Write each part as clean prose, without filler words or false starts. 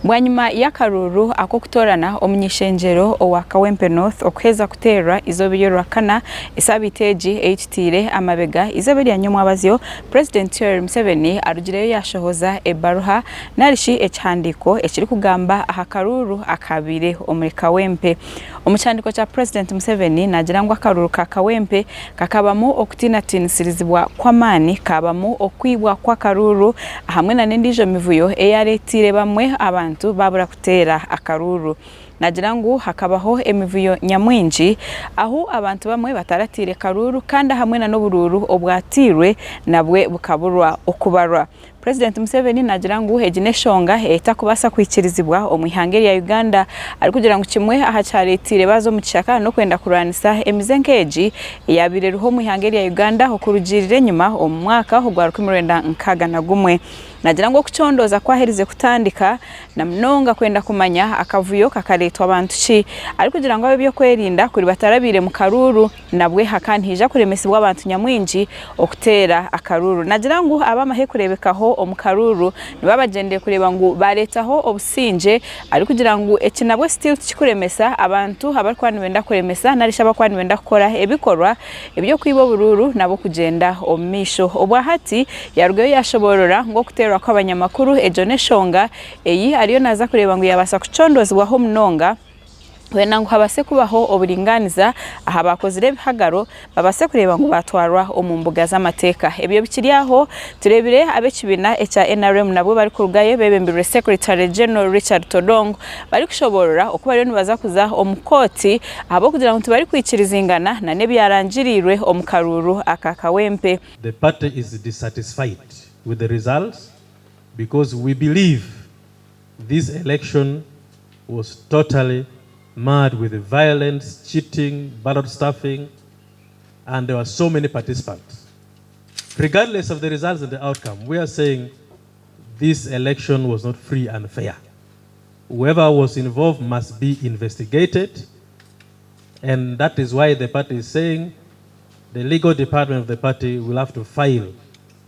Bwanyuma y'akaruru ako kutorana omunyishenjero owa Kawempe North okuheza kutera izobiri rakana isabiteji HTire amabega izobiri yanyomwa abazyo President Yoweri Museveni arugireyo yashohoza ebaruha narishi echandiko ekiri kugamba ahakaruru akabire omuri Kawempe. Omuchandiko cha President Museveni nagirangwa akaruru ka Kawempe kakabamo okutinatinisizibwa kw'amani kabamo okwibwa kwa karuru hamwe na nendijo mivuyo eyaretire bamwe abantu babura kutera akaruru. Nagirangu hakabaho emivuyo nyamwinji aho abantu bamwe bataratire karuru kandi hamwe na n'obururu obwatirwe nabwe bukaburwa okubarwa. President Museveni nagirangu hegineshonga eta kubasa kwikirizibwa omwihangeri ya Uganda ari kugira ngo kimwe ahacaretire bazo mu kishaka no kwenda kuranisa emizenkeji yabireruho mwihangeri ya Uganda okurugirire nyuma omwaka ogwaruka 2021. Nagirango kuchondoza kwaherize kutandika na mnonga kwenda kumanya akavuyo kakaletwa abantu ki ari kugira ngo abyo kwerinda kuri batarabire mu karuru nabwe hakantija kuremesibwa abantu nyamwinji okutera akaruru. Nagirango abamahe kurebekaho omukaruru nibabagendeye kureba ngo baretaho obusinje ari kugira ngo ekinabwe still kikuremesa abantu abarkwani benda kuremesa narisha abakwani benda gukora ebikorwa ebyo kwibo bururu nabo kugenda omisho obwahati yarugeyo yashoborora ngo kutera kw'abanyamakuru ejoneshonga eyi ariyo naza kureba ngo yabasa kuchondozwaho mnonga wena ngo habase kubaho oburinganiza aha bakozire bihagaro babase kureba ngo batwarwa omumbuga z'amateka. Ebyo bikiriyaho turebire abekibina echa NRM nabo bari kurugaye bebembere Secretary General Richard Todong bari kushoborora okuba rero nibaza kuza omukoti abo kugira ngo tubari kwikirizingana na nebyarangirirwe omukaruru aka Kawempe. The party is dissatisfied with the results because we believe this election was totally mad with the violence, cheating, ballot stuffing, and there were so many participants. Regardless of the results and the outcome, we are saying this election was not free and fair. Whoever was involved must be investigated, and that is why the party is saying the legal department of the party will have to file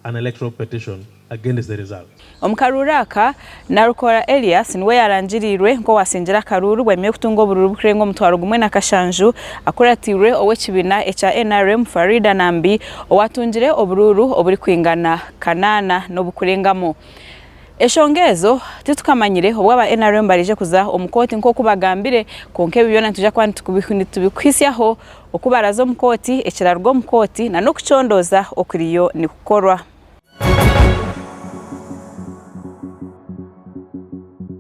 an electoral petition against the result. Omukaruraka narukora Elias niwe yarangirirwe ngo wasinjira karuru bwemeye kutungo bururu bukirengo mutwaro gumwe na kashanju akuratirwe owekibina echa NRM Farida Nambi owatungire obururu oburi kwingana kanana no bukurengamo. Eshongezo titukamanyire obwaba NRM barije kuza omukoti nko kubagambire konke byona tuja kwandi tubikwisiaho okubarazo mukoti ekirarwo mukoti na no kuchondoza okuriyo ni kukorwa.